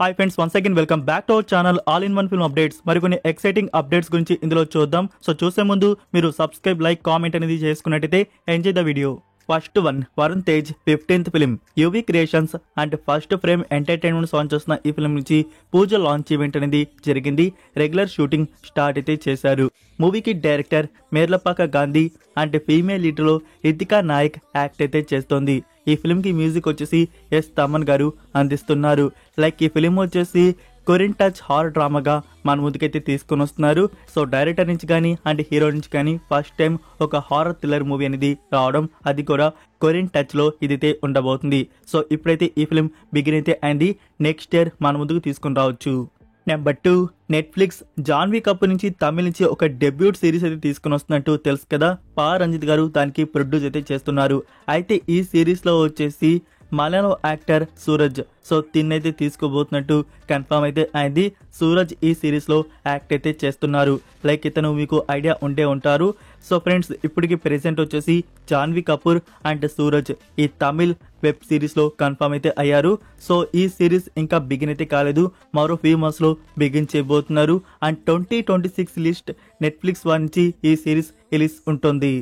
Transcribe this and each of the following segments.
Hi friends, once again welcome back to our channel all in one film updates. మరికొన్ని exciting updates గురించి ఇందులో చూద్దాం. So చూసే ముందు మీరు సబ్స్క్రైబ్, లైక్, కామెంట్ అనేది చేసుకున్నట్టయితే enjoy the video. First one, Varun Tej 15th film UV creations and first frame entertainment launch చేస్తున్న ఈ ఫిలిం నుంచి పూజ లాంచ్ ఈవెంట్ అనేది జరిగింది. రెగ్యులర్ షూటింగ్ స్టార్ట్ అయితే చేశారు. మూవీకి director Merlapaka Gandhi and female లీడ్లో రితికా నాయక్ యాక్ట్ అయితే చేస్తోంది. ఈ ఫిలిం కి మ్యూజిక్ వచ్చేసి ఎస్ తమన్ గారు అందిస్తున్నారు. లైక్ ఈ ఫిలిం వచ్చేసి కొరియన్ టచ్ హారర్ డ్రామాగా మన ముందుకైతే తీసుకొని వస్తున్నారు. సో డైరెక్టర్ నుంచి కానీ అండ్ హీరో నుంచి కానీ ఫస్ట్ టైం ఒక హారర్ థ్రిల్లర్ మూవీ అనేది రావడం, అది కూడా కొరియన్ టచ్ లో ఇదైతే ఉండబోతుంది. సో ఇప్పుడైతే ఈ ఫిలిం బిగిన్ అయితే అయింది. నెక్స్ట్ ఇయర్ మన ముందుకు తీసుకొని రావచ్చు. నెంబర్ 2, నెట్ఫ్లిక్స్ జాన్వీ కపూర్ నుంచి తమిళ నుంచి ఒక డెబ్యూట్ సిరీస్ అయితే తీసుకుని వస్తున్నట్టు తెలుసు కదా. పా రంజిత్ గారు దానికి ప్రొడ్యూస్ అయితే చేస్తున్నారు. అయితే ఈ సిరీస్ లో వచ్చేసి మలయాళం యాక్టర్ సూరజ్ తిన్నైతే తీసుకోబోతున్నట్టు కన్ఫర్మ్ అయితే అయింది. సూరజ్ ఈ సిరీస్ లో యాక్ట్ అయితే చేస్తున్నారు. లైక్ ఇతను మీకు ఐడియా ఉండే ఉంటారు. సో ఫ్రెండ్స్, ఇప్పటికి ప్రెసెంట్ వచ్చేసి జాన్వీ కపూర్ అండ్ సూరజ్ ఈ తమిళ్ వెబ్ సిరీస్ లో కన్ఫర్మ్ అయితే అయ్యారు. సో ఈ సిరీస్ ఇంకా బిగిన్ అయితే కాలేదు, మరో ఫ్యూ మంత్స్ లో బిగిన్ చేయబోతున్నారు. అండ్ 2026 లిస్ట్ నెట్ఫ్లిక్స్ నుంచి ఈ సిరీస్ రిలీజ్ ఉంటుంది.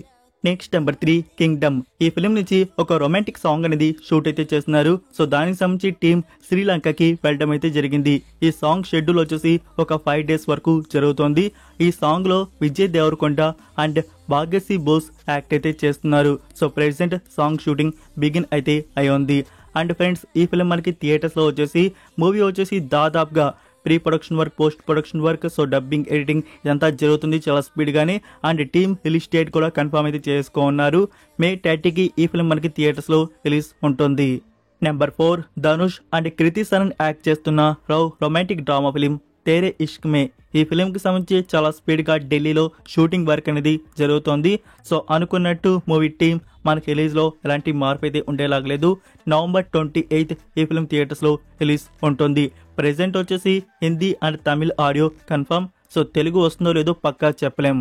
Next number 3, Kingdom. ఈ ఫిలిం నుంచి ఒక రొమాంటిక్ సాంగ్ అనేది షూట్ అయితే చేస్తున్నారు. సో దానికి సంబంధించి టీం శ్రీలంకకి వెళ్ళడం అయితే జరిగింది. ఈ సాంగ్ షెడ్యూల్ వచ్చేసి ఒక 5 days వరకు జరుగుతోంది. ఈ సాంగ్ లో విజయ్ దేవరకొండ అండ్ భాగ్యశ్రీ బోస్ యాక్ట్ అయితే చేస్తున్నారు. So present song shooting begin అయితే అయ్యింది. అండ్ ఫ్రెండ్స్, ఈ ఫిలిం మనకి థియేటర్స్ లో వచ్చేసి మూవీ వచ్చేసి దాదాపుగా pre production work, post production work, so dubbing, editing ఇదంతా జరుగుతుంది చాలా స్పీడ్ గానే. అండ్ టీమ్ రిలీజ్ డేట్ కూడా కన్ఫర్మ్ అయితే చేసుకున్నారు. May 30కి ఈ ఫిలిం మనకి థియేటర్స్ లో రిలీజ్ ఉంటుంది. Number 4, Dhanush and Kriti Sanon act చేస్తున్న romantic drama film Tere Ishk Mein. ఈ ఫిలిం కి సంబంధించి చాలా స్పీడ్ గా ఢిల్లీలో షూటింగ్ వర్క్ అనేది జరుగుతోంది. సో అనుకున్నట్టు మూవీ టీమ్ మనకి రిలీజ్ లో ఎలాంటి మార్పు అయితే ఉండేలాగలేదు. November 28 ఈ ఫిలిం థియేటర్స్ లో రిలీజ్ ఉంటుంది. ప్రెసెంట్ వచ్చేసి Hindi and Tamil audio confirm. So Telugu వస్తుందో లేదో పక్కా చెప్పలేం.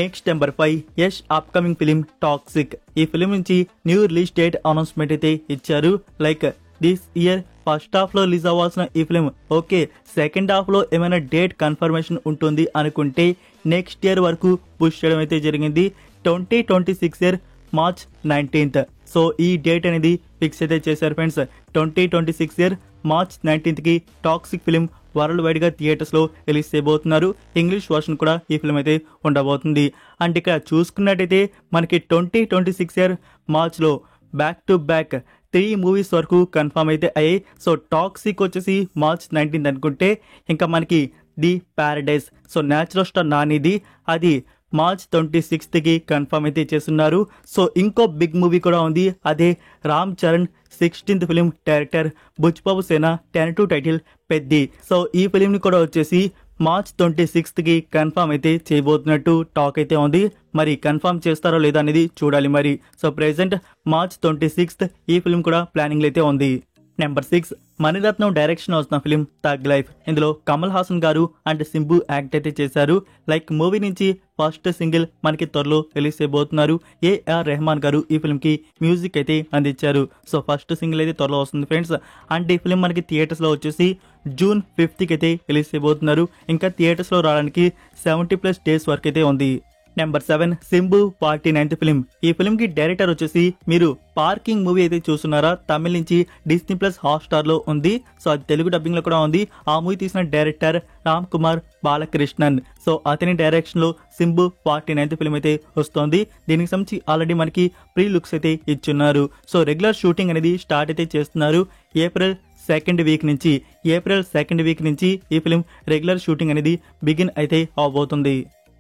Next number 5, Yash upcoming film toxic. ఈ ఫిలిం నుంచి న్యూ రిలీజ్ డేట్ అనౌన్స్మెంట్ అయితే ఇచ్చారు. Like this year first half లో రిలీజ్ అవ్వాల్సిన ఈ ఫిలిం ఓకే, సెకండ్ హాఫ్ లో ఏమైనా డేట్ కన్ఫర్మేషన్ ఉంటుంది అనుకుంటే నెక్స్ట్ ఇయర్ వరకు పుష్ చేయడం అయితే జరిగింది. 2026 ఇయర్ March 19th. సో ఈ డేట్ అనేది ఫిక్స్ అయితే చేశారు ఫ్రెండ్స్. 2026 ఇయర్ March 19th కి టాక్సిక్ ఫిలిం వరల్డ్ వైడ్ గా థియేటర్స్ లో రిలీజ్ చేయబోతున్నారు. ఇంగ్లీష్ వర్షన్ కూడా ఈ ఫిలిం అయితే ఉండబోతుంది. అండ్ ఇక్కడ చూసుకున్నట్టయితే మనకి 2026 ఇయర్ మార్చ్ లో బ్యాక్ టు బ్యాక్ 3 మూవీస్ వరకు కన్ఫర్మ్ అయితే అయ్యాయి. సో టాక్సిక్ వచ్చేసి March 19th అనుకుంటే, ఇంకా మనకి the paradise, so natural star నానిది, అది March 26th కి కన్ఫర్మ్ అయితే చేస్తున్నారు. సో ఇంకో బిగ్ మూవీ కూడా ఉంది, అదే Ram Charan 16th film director Buchibabu Sana 10-2 title Peddi. So ఈ ఫిలిం ని కూడా వచ్చేసి March 26th కి కన్ఫర్మ్ అయితే చేయబోతున్నట్టు టాక్ అయితే ఉంది. మరి కన్ఫర్మ్ చేస్తారో లేదా అనేది చూడాలి మరి. సో ప్రెసెంట్ March 26th ఈ ఫిలిం కూడా ప్లానింగ్ అయితే ఉంది. నెంబర్ 6, మణిరత్నం డైరెక్షన్ వస్తున్న ఫిలిం థగ్ లైఫ్. ఇందులో కమల్ హాసన్ గారు అండ్ సింబు యాక్ట్ అయితే చేశారు. లైక్ మూవీ నుంచి ఫస్ట్ సింగిల్ మనకి త్వరలో రిలీజ్ చేయబోతున్నారు. AR రెహమాన్ గారు ఈ ఫిల్మ్ కి మ్యూజిక్ అయితే అందించారు. సో ఫస్ట్ సింగిల్ అయితే త్వరలో వస్తుంది ఫ్రెండ్స్. అండ్ ఈ ఫిలిం మనకి థియేటర్స్ లో వచ్చేసి June 5th కి అయితే రిలీజ్ చేయబోతున్నారు. ఇంకా థియేటర్స్ లో రావడానికి 70+ days వరకు అయితే ఉంది. Number 7, Simbu 49th film. ఈ ఫిలిం కి డైరెక్టర్ వచ్చేసి మీరు పార్కింగ్ మూవీ అయితే చూస్తున్నారా, తమిళ నుంచి Disney+ హాట్స్టార్ లో ఉంది. సో అది తెలుగు డబ్బింగ్ లో కూడా ఉంది. ఆ మూవీ తీసిన డైరెక్టర్ రామ్ కుమార్ బాలకృష్ణన్. సో అతని డైరెక్షన్ లో సింబు 49th ఫిలిం అయితే వస్తోంది. దీనికి సంబంధించి ఆల్రెడీ మనకి ప్రీ లుక్స్ అయితే ఇచ్చున్నారు. సో రెగ్యులర్ షూటింగ్ అనేది స్టార్ట్ అయితే చేస్తున్నారు. ఏప్రిల్ సెకండ్ వీక్ నుంచి ఈ ఫిలిం రెగ్యులర్ షూటింగ్ అనేది బిగిన్ అయితే అవబోతుంది.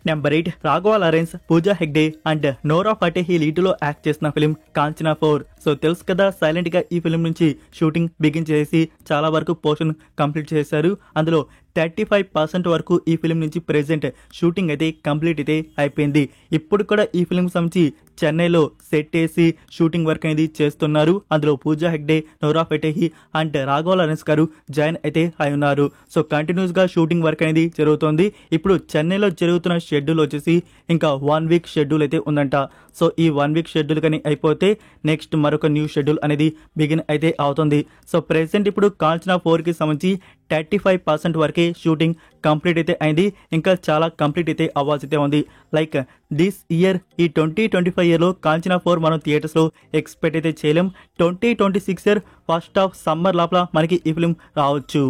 Number 8, Raghava Lawrence, Pooja Hegde and Nora Fatehi లీడ్లో యాక్ట్ చేసిన ఫిలిం కాంచనా 4. సో తెలుసు కదా, సైలెంట్ గా ఈ ఫిలిం నుంచి షూటింగ్ బిగిన్ చేసి చాలా వరకు పోర్షన్ కంప్లీట్ చేశారు. అందులో 35% వరకు ఈ ఫిలిం నుంచి ప్రెసెంట్ షూటింగ్ అయితే కంప్లీట్ అయితే అయిపోయింది. ఇప్పుడు కూడా ఈ ఫిలిం సంబంధించి చెన్నైలో సెట్ వేసి షూటింగ్ వర్క్ అనేది చేస్తున్నారు. అందులో పూజా హెగ్డే, నోరా ఫటేహి అండ్ రాఘవ లారెన్స్ గారు జాయిన్ అయితే అయి ఉన్నారు. సో కంటిన్యూస్ గా షూటింగ్ వర్క్ అనేది జరుగుతోంది. ఇప్పుడు చెన్నైలో జరుగుతున్న షెడ్యూల్ వచ్చేసి ఇంకా 1 వీక్ షెడ్యూల్ అయితే ఉందంట. సో ఈ 1 వీక్ షెడ్యూల్ కానీ అయిపోతే నెక్స్ట్ మరొక న్యూ షెడ్యూల్ అనేది బిగిన్ అయితే అవుతుంది. సో ప్రెసెంట్ ఇప్పుడు కాంచనా 4కి సంబంధించి 35% వరకే షూటింగ్ కంప్లీట్ అయితే అయింది. ఇంకా చాలా కంప్లీట్ అయితే అవ్వాల్సి అయితే ఉంది. లైక్ దిస్ ఇయర్ ఈ 2025 ఇయర్లో కాంచనా 4 మనం థియేటర్స్లో ఎక్స్పెక్ట్ అయితే చేయలేం. 2026 ఇయర్ ఫస్ట్ హాఫ్ సమ్మర్ లోపల మనకి ఈ ఫిలిం రావచ్చు.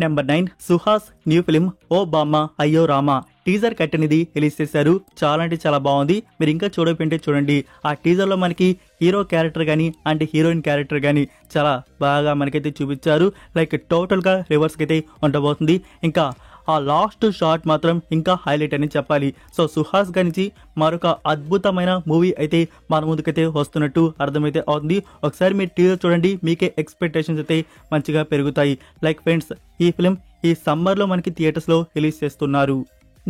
నెంబర్ 9 సుహాస్ న్యూ ఫిలిం ఓ బామ్మ అయ్యో రామా టీజర్ కట్ అనేది రిలీజ్ చేశారు. చాలా అంటే చాలా బాగుంది. మీరు ఇంకా చూడకపోతే చూడండి. ఆ టీజర్లో మనకి హీరో క్యారెక్టర్ కానీ అండ్ హీరోయిన్ క్యారెక్టర్ కానీ చాలా బాగా మనకైతే చూపించారు. లైక్ టోటల్గా రివర్స్కి అయితే ఉండబోతుంది. ఇంకా ఆ లాస్ట్ షాట్ మాత్రం ఇంకా హైలైట్ అని చెప్పాలి. సో సుహాస్ గురించి మరొక అద్భుతమైన మూవీ అయితే మన ముందుకైతే వస్తున్నట్టు అర్థమైతే అవుతుంది. ఒకసారి మీరు టీజర్ చూడండి, మీకే ఎక్స్పెక్టేషన్స్ అయితే మంచిగా పెరుగుతాయి. లైక్ ఫ్రెండ్స్, ఈ ఫిలిం ఈ సమ్మర్లో మనకి థియేటర్స్లో రిలీజ్ చేస్తున్నారు.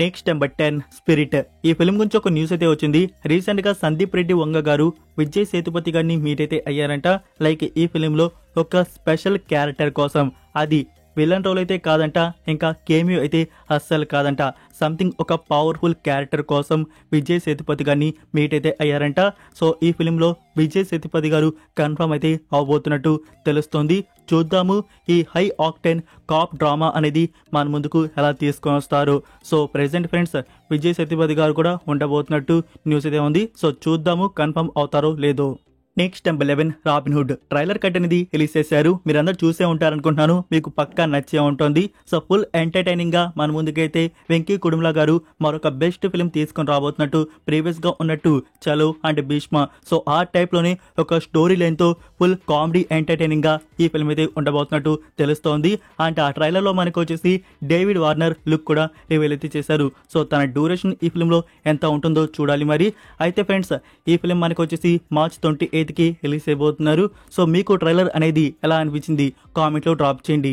Next number 10 spirit. ఈ ఫిలిం గురించి ఒక న్యూస్ అయితే వచ్చింది. రీసెంట్ గా సందీప్ రెడ్డి వంగ గారు విజయ్ సేతుపతి గారిని మీట్ అయితే అయ్యారంట. లైక్ ఈ ఫిలింలో ఒక స్పెషల్ క్యారెక్టర్ కోసం, అది విలన్ రోల్ అయితే కాదంట, ఇంకా కేమియో అయితే అస్సలు కాదంట, సంథింగ్ ఒక పవర్ఫుల్ క్యారెక్టర్ కోసం విజయ్ సేతుపతి గారిని మీట్ అయితే అయ్యారంట. సో ఈ ఫిలింలో విజయ్ సేతుపతి గారు కన్ఫర్మ్ అయితే అవబోతున్నట్టు తెలుస్తోంది. చూద్దాము ఈ హై ఆక్టెన్ కాప్ డ్రామా అనేది మన ముందుకు ఎలా తీసుకొని వస్తారు. So present friends, Vijay Sethupathi గారు కూడా ఉండబోతున్నట్టు న్యూస్ అయితే ఉంది. సో చూద్దాము కన్ఫర్మ్ అవుతారో లేదో. Next number 11 Robinhood trailer cut అనేది రిలీజ్ చేశారు. మీరందరూ చూసే ఉంటారనుకుంటున్నాను, మీకు పక్కా నచ్చే ఉంటుంది. సో ఫుల్ ఎంటర్టైనింగ్ గా మన ముందుకైతే వెంకీ కుడుములా గారు మరొక బెస్ట్ ఫిల్మ్ తీసుకొని రాబోతున్నట్టు, ప్రీవియస్ గా ఉన్నట్టు చలో అండ్ భీష్మ. సో ఆ టైప్ లోనే ఒక స్టోరీ లైన్ తో ఫుల్ కామెడీ ఎంటర్టైనింగ్ గా ఈ ఫిల్మ్ అయితే ఉండబోతున్నట్టు తెలుస్తోంది. అండ్ ఆ ట్రైలర్ లో మనకు వచ్చేసి డేవిడ్ వార్నర్ లుక్ కూడా రివీల్ అయితే చేశారు. సో తన డ్యూరేషన్ ఈ ఫిల్మ్ లో ఎంత ఉంటుందో చూడాలి మరి. అయితే ఫ్రెండ్స్, ఈ ఫిల్మ్ మనకు వచ్చేసి మార్చ్ 28 కి రిలీజ్ అయిపోతున్నారు. సో మీకు ట్రైలర్ అనేది ఎలా అనిపించింది కామెంట్ లో డ్రాప్ చేయండి.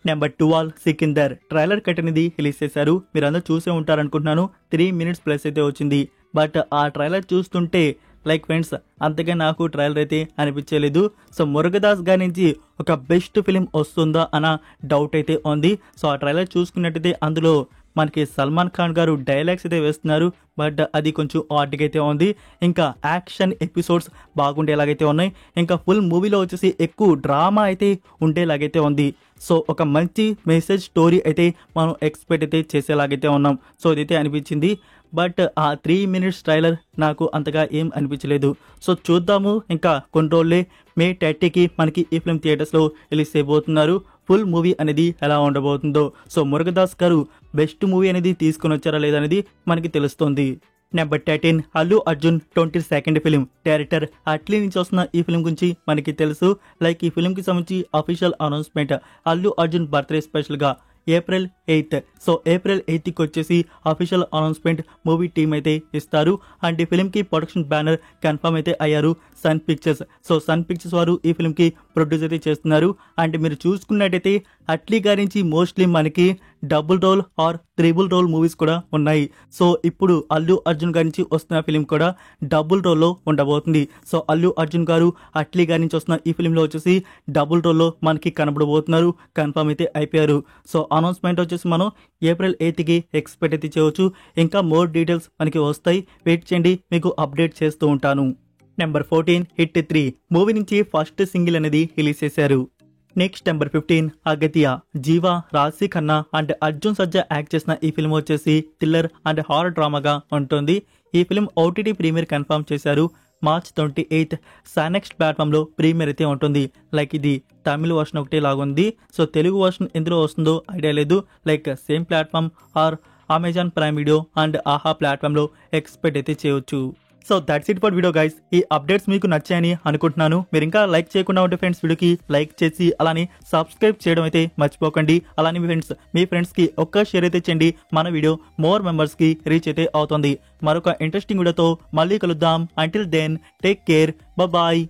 నెంబర్ 12 సికిందర్ ట్రైలర్ కట్ అనేది రిలీజ్ చేశారు. మీరు అందరూ చూసే ఉంటారనుకుంటున్నాను. 3 minutes ప్లస్ అయితే వచ్చింది. బట్ ఆ ట్రైలర్ చూస్తుంటే లైక్ ఫ్రెండ్స్, అంతగా నాకు ట్రైలర్ అయితే అనిపించలేదు. సో మురుగదాస్ గారి నుంచి ఒక బెస్ట్ ఫిలిం వస్తుందా అన్న డౌట్ అయితే ఉంది. సో ఆ ట్రైలర్ చూసుకున్నట్టయితే అందులో మనకి సల్మాన్ ఖాన్ గారు డైలాగ్స్ అయితే వేస్తున్నారు. బట్ అది కొంచెం ఆర్ట్గా అయితే ఉంది. ఇంకా యాక్షన్ ఎపిసోడ్స్ బాగుండేలాగైతే ఉన్నాయి. ఇంకా ఫుల్ మూవీలో వచ్చేసి ఎక్కువ డ్రామా అయితే ఉండేలాగైతే ఉంది. సో ఒక మంచి మెసేజ్ స్టోరీ అయితే మనం ఎక్స్పెక్ట్ అయితే చేసేలాగైతే ఉన్నాం. సో ఇదైతే అనిపించింది. బట్ ఆ 3 minutes ట్రైలర్ నాకు అంతగా ఏం అనిపించలేదు. సో చూద్దాము. ఇంకా కొన్ని రోజులే మే 30కి మనకి ఈ ఫిల్మ్ థియేటర్స్లో రిలీజ్ అయిపోతున్నారు. ఫుల్ మూవీ అనేది ఎలా ఉండబోతుందో. సో మురుగదాస్ గారు బెస్ట్ మూవీ అనేది తీసుకొని వచ్చారా లేదనేది మనకి తెలుస్తుంది. Number 13 Allu Arjun 22nd film. Director Atlee నుంచి వస్తున్న ఈ ఫిలిం గురించి మనకి తెలుసు. లైక్ ఈ ఫిలింకి సంబంధించి official announcement Allu Arjun birthday స్పెషల్గా April 8th. So April 8th వచ్చేసి అఫీషియల్ అనౌన్స్మెంట్ మూవీ టీమ్ అయితే ఇస్తారు. అండ్ ఈ ఫిలింకి ప్రొడక్షన్ బ్యానర్ కన్ఫర్మ్ అయితే అయ్యారు, Sun Pictures. So Sun Pictures వారు ఈ ఫిలింకి ప్రొడ్యూస్ అయితే చేస్తున్నారు. అండ్ మీరు చూసుకున్నట్టయితే అట్లీ గారి నుంచి మోస్ట్లీ మనకి double role or triple role movies కూడా ఉన్నాయి. సో ఇప్పుడు అల్లు అర్జున్ గారి నుంచి వస్తున్న ఫిలిం కూడా డబుల్ రోల్లో ఉండబోతుంది. సో అల్లు అర్జున్ గారు అట్లీ గారి నుంచి వస్తున్న ఈ ఫిలింలో వచ్చేసి డబుల్ రోల్లో మనకి కనబడబోతున్నారు. కన్ఫర్మ్ అయితే అయిపోయారు. సో అనౌన్స్మెంట్ వచ్చేసి మనం April 8కి ఎక్స్పెక్ట్ అయితే చేయవచ్చు. ఇంకా మోర్ డీటెయిల్స్ మనకి వస్తాయి, వెయిట్ చేయండి, మీకు అప్డేట్ చేస్తూ ఉంటాను. నెంబర్ 14 హిట్ 3 మూవీ నుంచి ఫస్ట్ సింగిల్ అనేది రిలీజ్ చేశారు. Next number 15 అగతియా. జీవా, రాశి Khanna and Arjun Sajja act చేసిన ఈ ఫిల్మ్ వచ్చేసి థ్రిల్లర్ అండ్ హారర్ డ్రామాగా ఉంటుంది. ఈ ఫిల్మ్ ఓటీటీ ప్రీమియర్ కన్ఫర్మ్ చేశారు. మార్చ్ 28 సానెక్స్ట్ ప్లాట్ఫామ్లో ప్రీమియర్ అయితే ఉంటుంది. లైక్ ఇది తమిళ వర్షన్ ఒకటే లాగుంది. సో తెలుగు వర్షన్ ఎందులో వస్తుందో ఐడియా లేదు. Like same platform or Amazon prime video and ఆహా ప్లాట్ఫామ్లో ఎక్స్పెక్ట్ అయితే చేయొచ్చు. So that's it for video guys. ఈ అప్డేట్స్ మీకు నచ్చాయని అనుకుంటున్నాను. మీరు ఇంకా లైక్ చేయకుండా ఉంటే ఫ్రెండ్స్ వీడియోకి లైక్ చేసి అలానే సబ్స్క్రైబ్ చేయడం అయితే మర్చిపోకండి. అలానే మీ ఫ్రెండ్స్కి ఒక్క షేర్ అయితే చేయండి. మన వీడియో మోర్ మెంబర్స్కి రీచ్ అయితే అవుతుంది. మరొక ఇంట్రెస్టింగ్ వీడియోతో మళ్ళీ కలుద్దాం. Until then take care, bye.